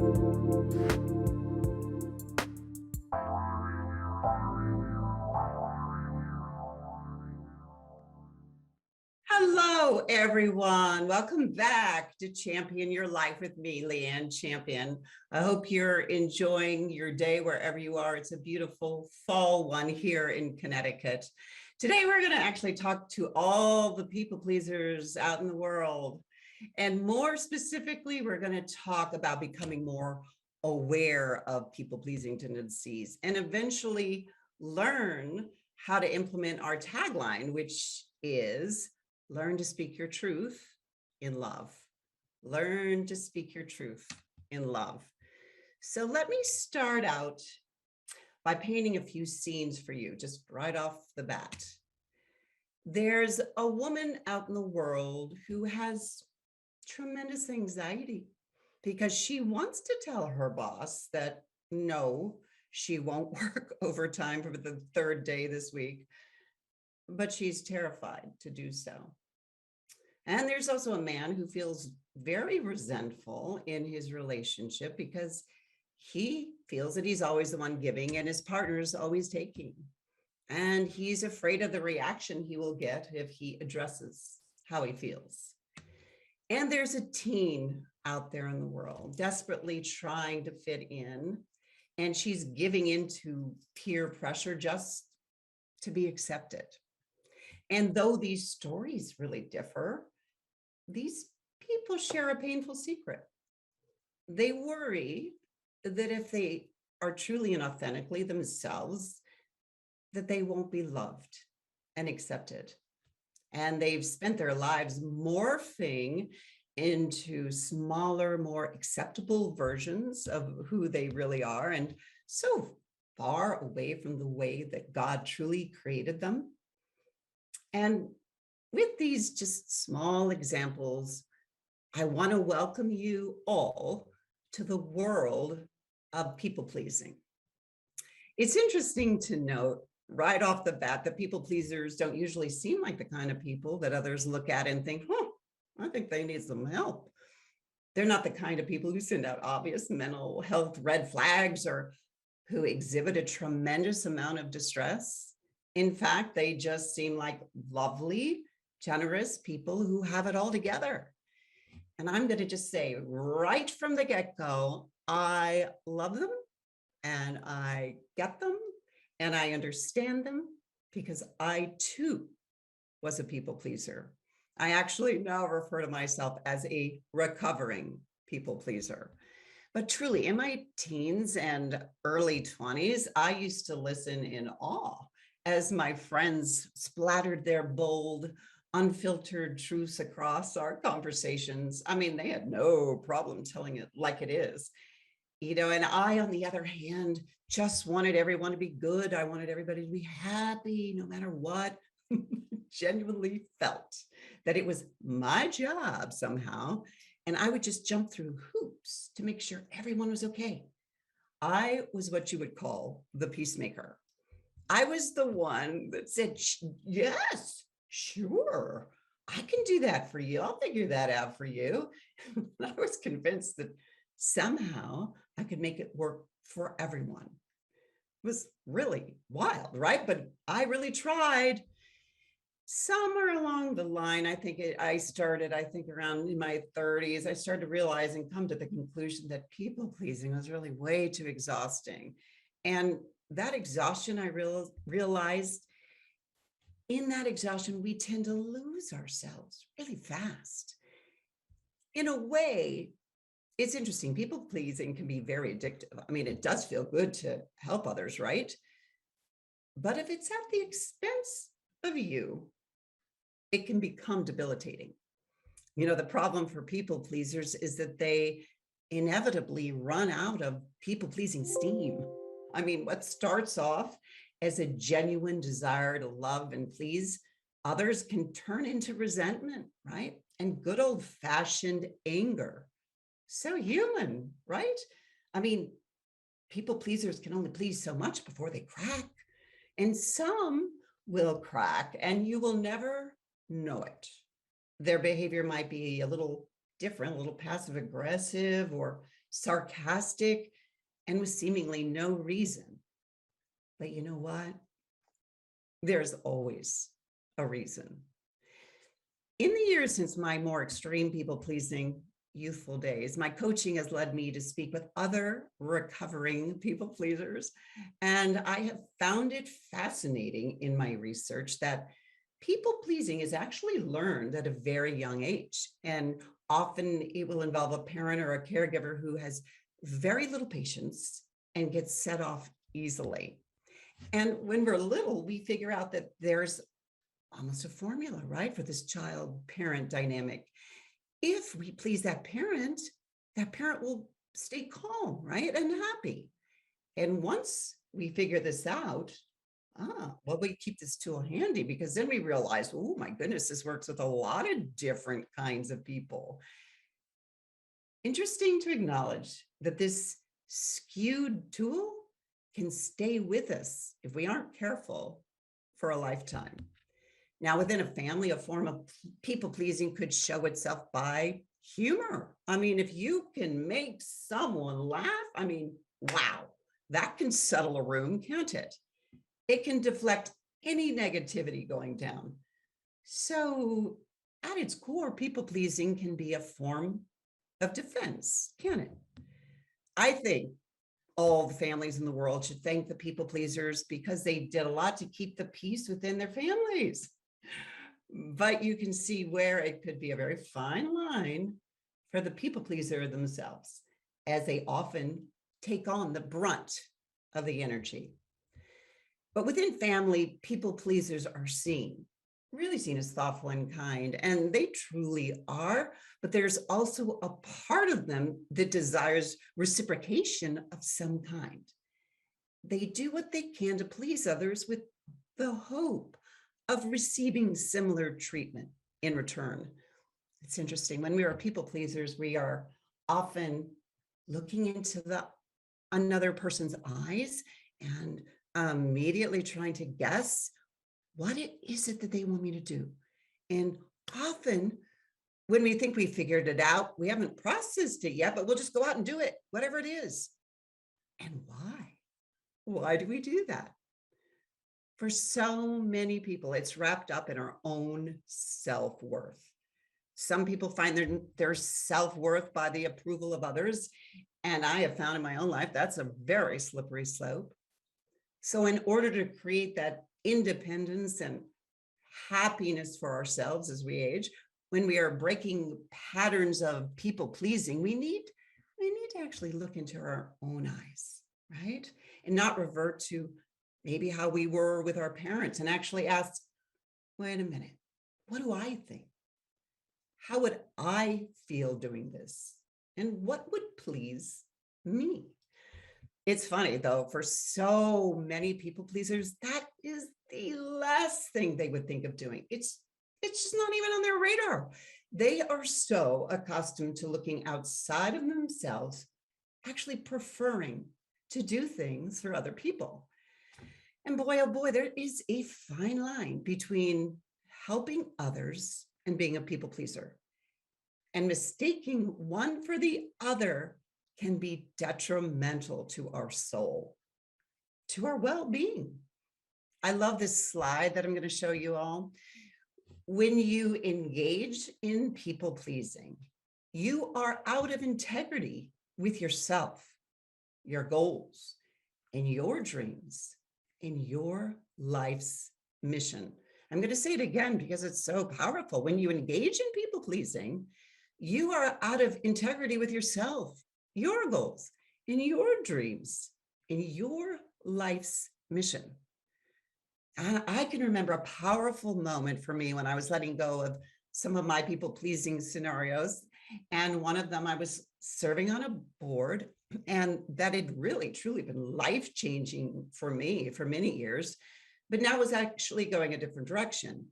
Hello, everyone. Welcome back to Champion Your Life with me, Leanne Champion. I hope you're enjoying your day wherever you are. It's a beautiful fall one here in Connecticut. Today, we're going to actually talk to all the people pleasers out in the world. And more specifically, we're going to talk about becoming more aware of people pleasing tendencies and eventually learn how to implement our tagline, which is learn to speak your truth in love. Learn to speak your truth in love. So let me start out by painting a few scenes for you, just right off the bat. There's a woman out in the world who has tremendous anxiety because she wants to tell her boss that no, she won't work overtime for the third day this week, but she's terrified to do so. And there's also a man who feels very resentful in his relationship because he feels that he's always the one giving and his partner is always taking. And he's afraid of the reaction he will get if he addresses how he feels. And there's a teen out there in the world desperately trying to fit in, and she's giving into peer pressure just to be accepted. And though these stories really differ, these people share a painful secret. They worry that if they are truly and authentically themselves, that they won't be loved and accepted. And they've spent their lives morphing into smaller, more acceptable versions of who they really are, and so far away from the way that God truly created them. And with these just small examples, I want to welcome you all to the world of people pleasing. It's interesting to note right off the bat that people pleasers don't usually seem like the kind of people that others look at and think, I think they need some help. They're not the kind of people who send out obvious mental health red flags or who exhibit a tremendous amount of distress. In fact, they just seem like lovely, generous people who have it all together. And I'm going to just say right from the get-go, I love them and I get them and I understand them because I too was a people pleaser. I actually now refer to myself as a recovering people pleaser. But truly, in my teens and early 20s, I used to listen in awe as my friends splattered their bold, unfiltered truths across our conversations. I mean, they had no problem telling it like it is. And I, on the other hand, just wanted everyone to be good. I wanted everybody to be happy, no matter what. Genuinely felt that it was my job somehow, and I would just jump through hoops to make sure everyone was okay. I was what you would call the peacemaker. I was the one that said, yes, sure, I can do that for you. I'll figure that out for you. I was convinced that somehow I could make it work for everyone. It was really wild, right? But I really tried. Somewhere along the line, I started around in my 30s, I started to realize and come to the conclusion that people pleasing was really way too exhausting. And that exhaustion, I realized in that exhaustion, we tend to lose ourselves really fast. In a way, it's interesting. People pleasing can be very addictive. I mean, it does feel good to help others, right? But if it's at the expense of you, it can become debilitating. The problem for people pleasers is that they inevitably run out of people pleasing steam. I mean, what starts off as a genuine desire to love and please others can turn into resentment, right? And good old fashioned anger. So human, right? I mean, people pleasers can only please so much before they crack. And some will crack and you will never know it. Their behavior might be a little different, a little passive aggressive, or sarcastic, and with seemingly no reason. But you know what? There's always a reason. In the years since my more extreme people-pleasing youthful days, my coaching has led me to speak with other recovering people pleasers. And I have found it fascinating in my research that people pleasing is actually learned at a very young age. And often it will involve a parent or a caregiver who has very little patience and gets set off easily. And when we're little, we figure out that there's almost a formula, right, for this child-parent dynamic. If we please that parent will stay calm, right, and happy. And once we figure this out, well, we keep this tool handy, because then we realize, oh my goodness, this works with a lot of different kinds of people. Interesting to acknowledge that this skewed tool can stay with us if we aren't careful for a lifetime. Now, within a family, a form of people-pleasing could show itself by humor. I mean, if you can make someone laugh, I mean, wow, that can settle a room, can't it? It can deflect any negativity going down. So at its core, people-pleasing can be a form of defense, can it? I think all the families in the world should thank the people pleasers, because they did a lot to keep the peace within their families. But you can see where it could be a very fine line for the people pleaser themselves, as they often take on the brunt of the energy. But within family, people pleasers are really seen as thoughtful and kind, and they truly are. But there's also a part of them that desires reciprocation of some kind. They do what they can to please others with the hope of receiving similar treatment in return. It's interesting. When we are people pleasers, we are often looking into another person's eyes and immediately trying to guess what it is that they want me to do. And often when we think we figured it out, we haven't processed it yet, but we'll just go out and do it, whatever it is. And why? Why do we do that? For so many people, it's wrapped up in our own self-worth. Some people find their self-worth by the approval of others. And I have found in my own life, that's a very slippery slope. So in order to create that independence and happiness for ourselves as we age, when we are breaking patterns of people pleasing, we need to actually look into our own eyes, right? And not revert to maybe how we were with our parents, and actually ask, wait a minute, what do I think? How would I feel doing this? And what would please me? It's funny though, for so many people pleasers, that is the last thing they would think of doing. It's just not even on their radar. They are so accustomed to looking outside of themselves, actually preferring to do things for other people. And boy, oh boy, there is a fine line between helping others and being a people pleaser. And mistaking one for the other can be detrimental to our soul, to our well-being. I love this slide that I'm going to show you all. When you engage in people pleasing, you are out of integrity with yourself, your goals, and your dreams, in your life's mission. I'm going to say it again because it's so powerful. When you engage in people pleasing, you are out of integrity with yourself, your goals, and your dreams, in your life's mission. And I can remember a powerful moment for me when I was letting go of some of my people pleasing scenarios. And one of them, I was serving on a board, and that had really, truly been life-changing for me for many years, but now was actually going a different direction.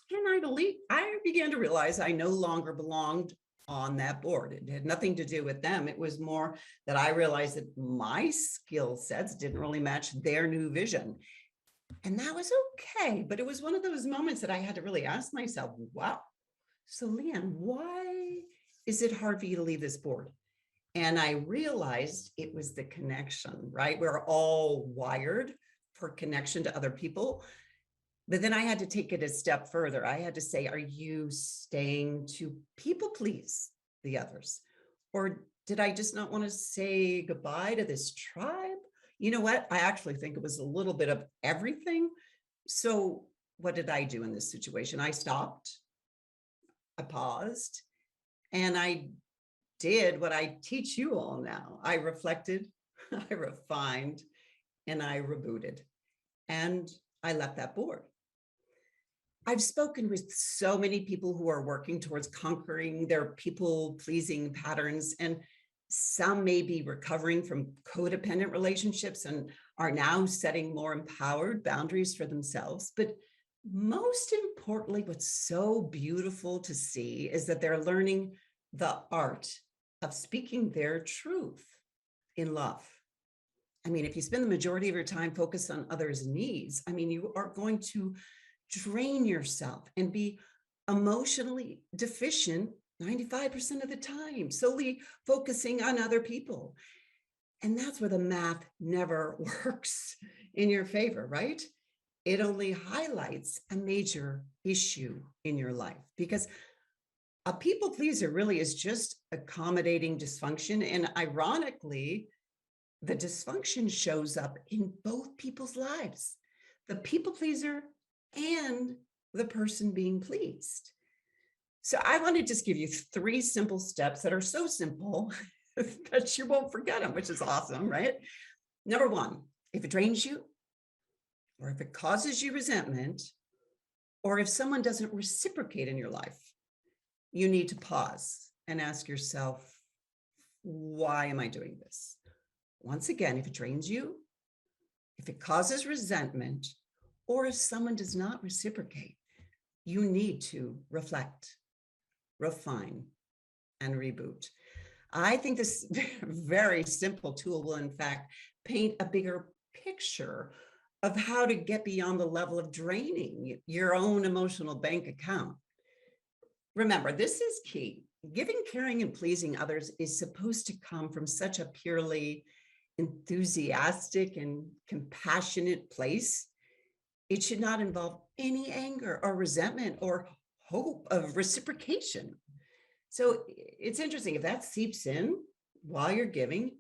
And I began to realize I no longer belonged on that board. It had nothing to do with them. It was more that I realized that my skill sets didn't really match their new vision. And that was okay. But it was one of those moments that I had to really ask myself, wow, so Leanne, why is it hard for you to leave this board? And I realized it was the connection, right? We're all wired for connection to other people. But then I had to take it a step further. I had to say, are you staying to people please the others? Or did I just not want to say goodbye to this tribe? You know what? I actually think it was a little bit of everything. So what did I do in this situation? I stopped, I paused, and I did what I teach you all now. I reflected, I refined, and I rebooted. And I left that board. I've spoken with so many people who are working towards conquering their people-pleasing patterns, and some may be recovering from codependent relationships and are now setting more empowered boundaries for themselves. But most importantly, what's so beautiful to see is that they're learning the art of speaking their truth in love. I mean, if you spend the majority of your time focused on others' needs, I mean, you are going to drain yourself and be emotionally deficient 95% of the time, solely focusing on other people. And that's where the math never works in your favor, right? It only highlights a major issue in your life, because a people pleaser really is just accommodating dysfunction. And ironically, the dysfunction shows up in both people's lives, the people pleaser and the person being pleased. So I want to just give you 3 simple steps that are so simple that you won't forget them, which is awesome, right? Number 1, if it drains you, or if it causes you resentment, or if someone doesn't reciprocate in your life, you need to pause and ask yourself, why am I doing this? Once again, if it drains you, if it causes resentment, or if someone does not reciprocate, you need to reflect, refine, and reboot. I think this very simple tool will, in fact, paint a bigger picture of how to get beyond the level of draining your own emotional bank account. Remember, this is key. Giving, caring, and pleasing others is supposed to come from such a purely enthusiastic and compassionate place. It should not involve any anger or resentment or hope of reciprocation. So it's interesting, if that seeps in while you're giving,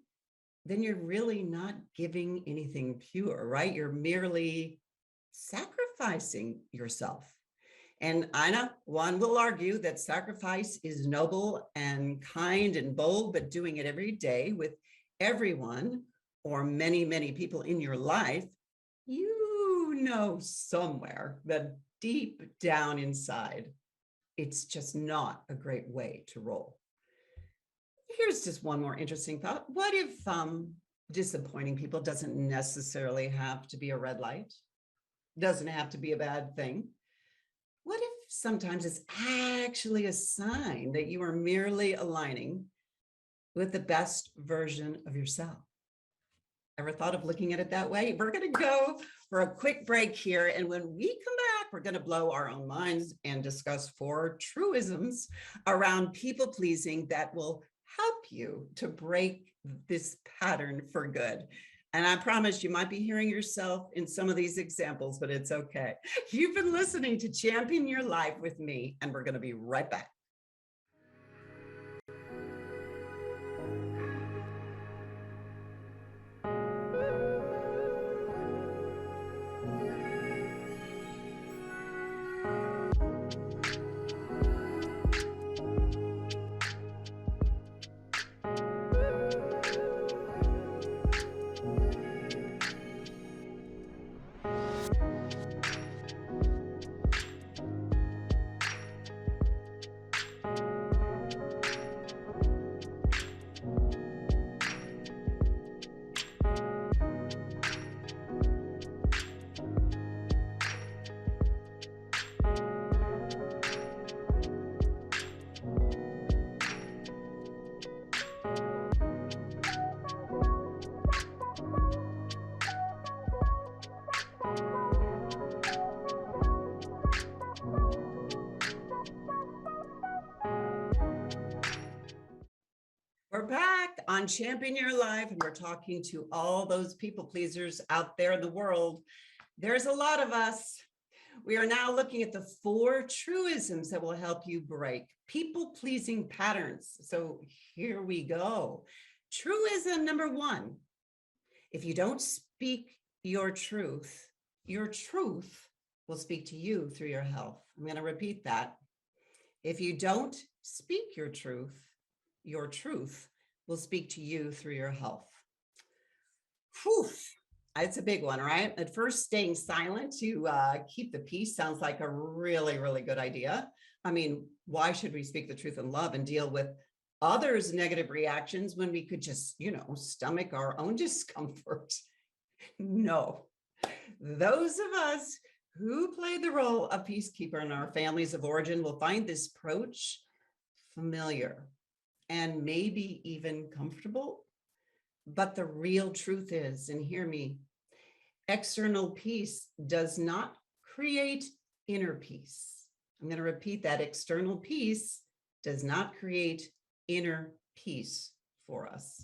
then you're really not giving anything pure, right? You're merely sacrificing yourself. And I know one will argue that sacrifice is noble and kind and bold, but doing it every day with everyone or many, many people in your life, you know somewhere that deep down inside, it's just not a great way to roll. Here's just one more interesting thought. What if disappointing people doesn't necessarily have to be a red light? Doesn't have to be a bad thing? What if sometimes it's actually a sign that you are merely aligning with the best version of yourself? Ever thought of looking at it that way? We're going to go for a quick break here. And when we come back, we're going to blow our own minds and discuss 4 truisms around people pleasing that will help you to break this pattern for good. And I promise you might be hearing yourself in some of these examples, but it's okay. You've been listening to Champion Your Life with me, and we're going to be right back. We're back on Champion Your Life, and we're talking to all those people pleasers out there in the world. There's a lot of us. We are now looking at the 4 truisms that will help you break people-pleasing patterns. So here we go. Truism number 1, if you don't speak your truth will speak to you through your health. I'm going to repeat that. If you don't speak your truth will speak to you through your health. Whew. It's a big one, right? At first, staying silent to keep the peace sounds like a really, really good idea. I mean, why should we speak the truth in love and deal with others' negative reactions when we could just, stomach our own discomfort? No. Those of us who play the role of peacekeeper in our families of origin will find this approach familiar and maybe even comfortable. But the real truth is, and hear me, external peace does not create inner peace. I'm going to repeat that. External peace does not create inner peace for us.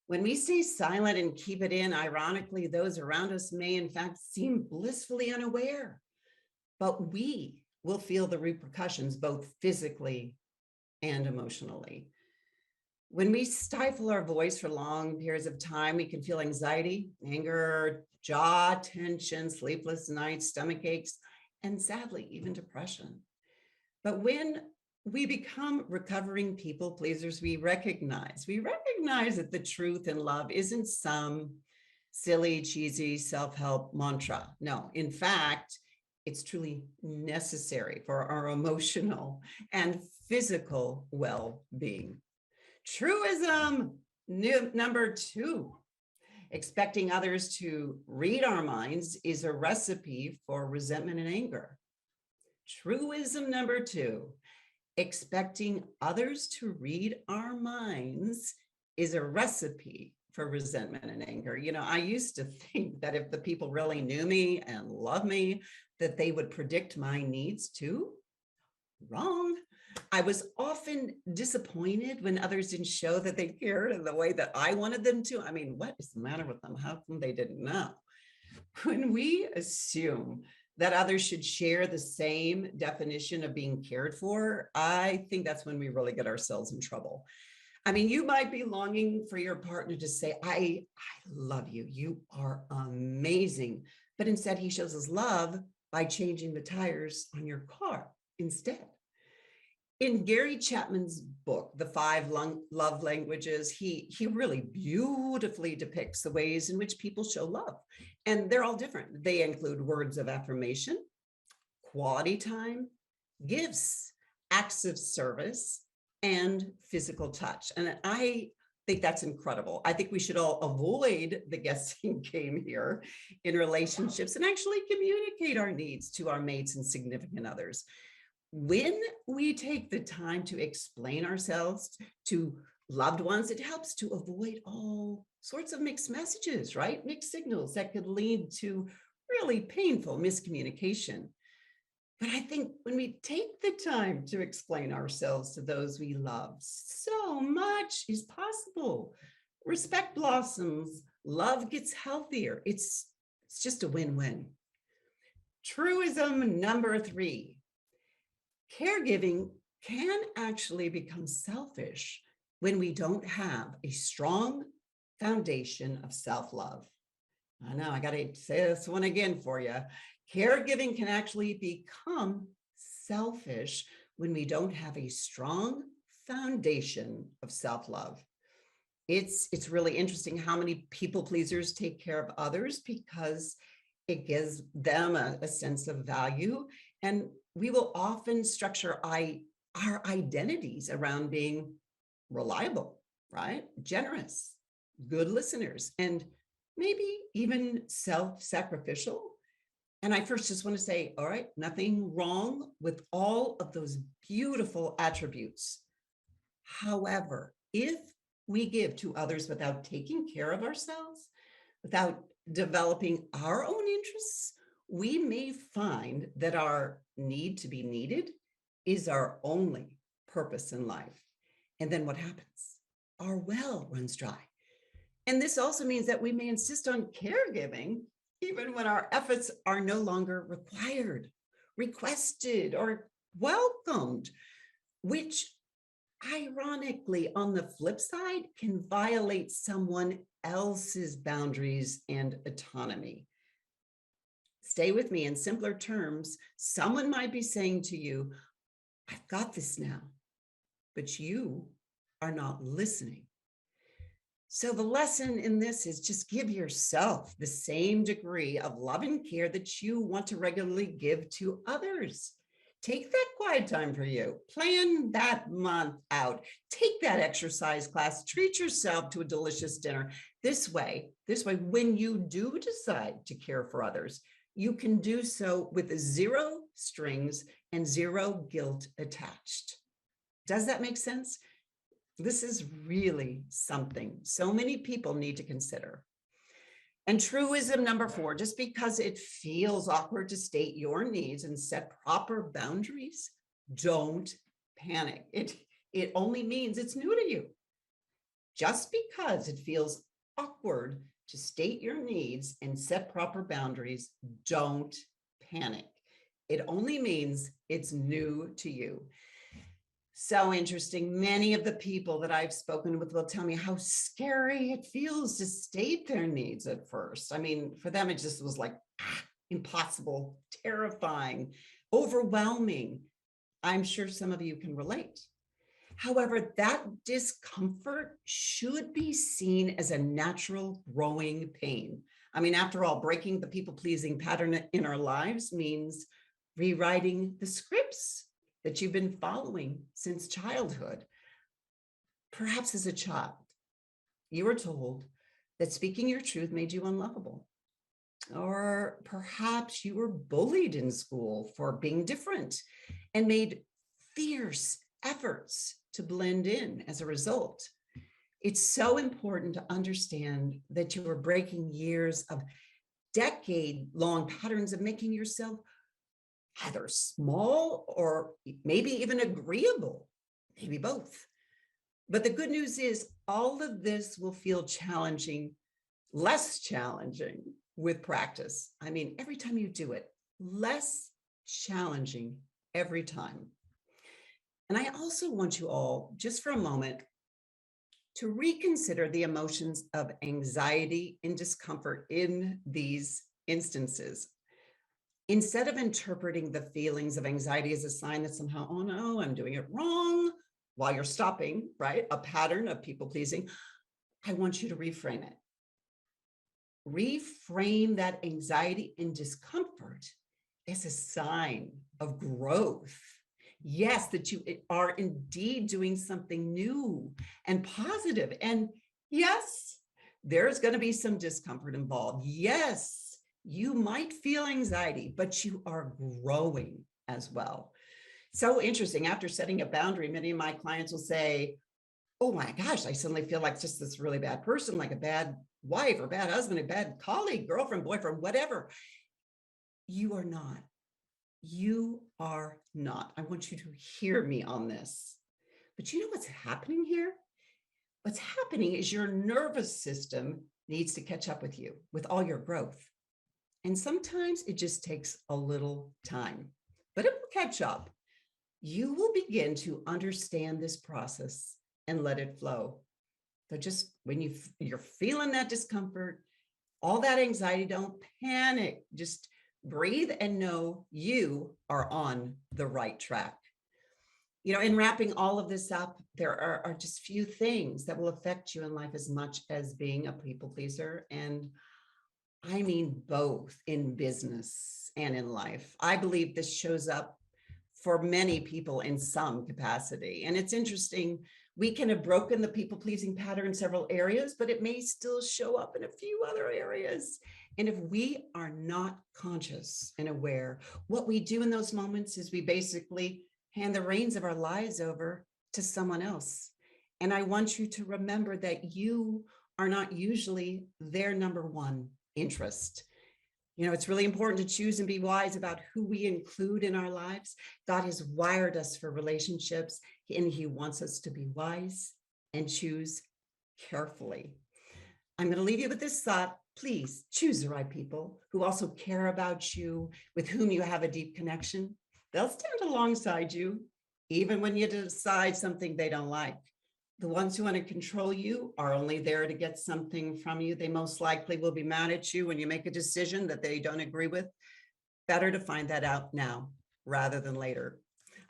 When we stay silent and keep it in, ironically, those around us may in fact seem blissfully unaware, but we will feel the repercussions both physically and emotionally. When we stifle our voice for long periods of time, we can feel anxiety, anger, jaw tension, sleepless nights, stomach aches, and sadly, even depression. But when we become recovering people pleasers, we recognize that the truth in love isn't some silly, cheesy self-help mantra. No, in fact, it's truly necessary for our emotional and physical well-being. Truism number 2, expecting others to read our minds is a recipe for resentment and anger. Truism number 2, expecting others to read our minds is a recipe for resentment and anger. I used to think that if the people really knew me and loved me, that they would predict my needs too. Wrong. I was often disappointed when others didn't show that they cared in the way that I wanted them to. I mean, what is the matter with them? How come they didn't know? When we assume that others should share the same definition of being cared for, I think that's when we really get ourselves in trouble. I mean, you might be longing for your partner to say, I love you. You are amazing. But instead, he shows his love by changing the tires on your car instead. In Gary Chapman's book, The 5 Love Languages, he really beautifully depicts the ways in which people show love. And they're all different. They include words of affirmation, quality time, gifts, acts of service, and physical touch. And I think that's incredible. I think we should all avoid the guessing game here in relationships and actually communicate our needs to our mates and significant others. When we take the time to explain ourselves to loved ones, it helps to avoid all sorts of mixed messages, right? Mixed signals that could lead to really painful miscommunication. But I think when we take the time to explain ourselves to those we love, so much is possible. Respect blossoms, love gets healthier. It's just a win-win. Truism number 3. Caregiving can actually become selfish when we don't have a strong foundation of self-love. I know, I got to say this one again for you. Caregiving can actually become selfish when we don't have a strong foundation of self-love. It's really interesting how many people pleasers take care of others because it gives them a sense of value. And we will often structure our identities around being reliable, right? Generous, good listeners, and maybe even self-sacrificial. And I first just want to say, all right, nothing wrong with all of those beautiful attributes. However, if we give to others without taking care of ourselves, without developing our own interests, we may find that our need to be needed is our only purpose in life. And then what happens? our well runs dry. And this also means that we may insist on caregiving even when our efforts are no longer required, requested, or welcomed, which ironically, on the flip side, can violate someone else's boundaries and autonomy. Stay with me. In simpler terms, someone might be saying to you, I've got this now, but you are not listening. So the lesson in this is just give yourself the same degree of love and care that you want to regularly give to others. Take that quiet time for you. Plan that month out. Take that exercise class. Treat yourself to a delicious dinner. This way, when you do decide to care for others, you can do so with zero strings and zero guilt attached. Does that make sense? This is really something so many people need to consider. And truism number 4, just because it feels awkward to state your needs and set proper boundaries, don't panic. It only means it's new to you. Just because it feels awkward to state your needs and set proper boundaries, don't panic. It only means it's new to you. So interesting. Many of the people that I've spoken with will tell me how scary it feels to state their needs at first. I mean, for them, it just was like impossible, terrifying, overwhelming. I'm sure some of you can relate. However, that discomfort should be seen as a natural growing pain. I mean, after all, breaking the people-pleasing pattern in our lives means rewriting the scripts that you've been following since childhood. Perhaps as a child, you were told that speaking your truth made you unlovable. Or perhaps you were bullied in school for being different and made fierce efforts to blend in as a result. It's so important to understand that you are breaking years of decade-long patterns of making yourself either small or maybe even agreeable, maybe both. But the good news is all of this will feel challenging, less challenging with practice. I mean, every time you do it, less challenging every time. And I also want you all, just for a moment, to reconsider the emotions of anxiety and discomfort in these instances. Instead of interpreting the feelings of anxiety as a sign that somehow, oh no, I'm doing it wrong, while you're stopping, right, a pattern of people pleasing, I want you to reframe it. Reframe that anxiety and discomfort as a sign of growth. Yes, that you are indeed doing something new and positive. And yes, there's going to be some discomfort involved. Yes, you might feel anxiety, but you are growing as well. So interesting. After setting a boundary, many of my clients will say, oh my gosh, I suddenly feel like just this really bad person, like a bad wife or bad husband, a bad colleague, girlfriend, boyfriend, whatever. You are not. You are not. I want you to hear me on this. But you know what's happening here? What's happening is your nervous system needs to catch up with you, with all your growth. And sometimes it just takes a little time, but it will catch up. You will begin to understand this process and let it flow. So just when you're feeling that discomfort, all that anxiety, don't panic. Just breathe and know you are on the right track. You know, in wrapping all of this up, there are just few things that will affect you in life as much as being a people pleaser. And I mean, both in business and in life. I believe this shows up for many people in some capacity. And it's interesting, we can have broken the people-pleasing pattern in several areas, but it may still show up in a few other areas. And if we are not conscious and aware, what we do in those moments is we basically hand the reins of our lives over to someone else. And I want you to remember that you are not usually their number one interest. You know, it's really important to choose and be wise about who we include in our lives. God has wired us for relationships, and he wants us to be wise and choose carefully. I'm going to leave you with this thought. Please choose the right people who also care about you, with whom you have a deep connection. They'll stand alongside you, even when you decide something they don't like. The ones who want to control you are only there to get something from you. They most likely will be mad at you when you make a decision that they don't agree with. Better to find that out now rather than later.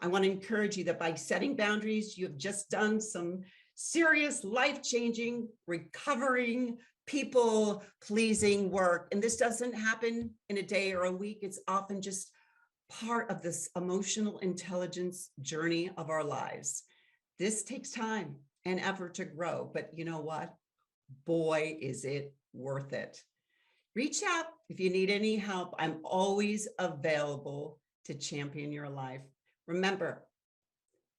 I want to encourage you that by setting boundaries, you've just done some serious, life-changing, recovering, people-pleasing work. And this doesn't happen in a day or a week. It's often just part of this emotional intelligence journey of our lives. This takes time and effort to grow, but you know what? Boy, is it worth it. Reach out if you need any help. I'm always available to champion your life. Remember,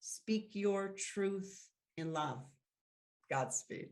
speak your truth in love. Godspeed.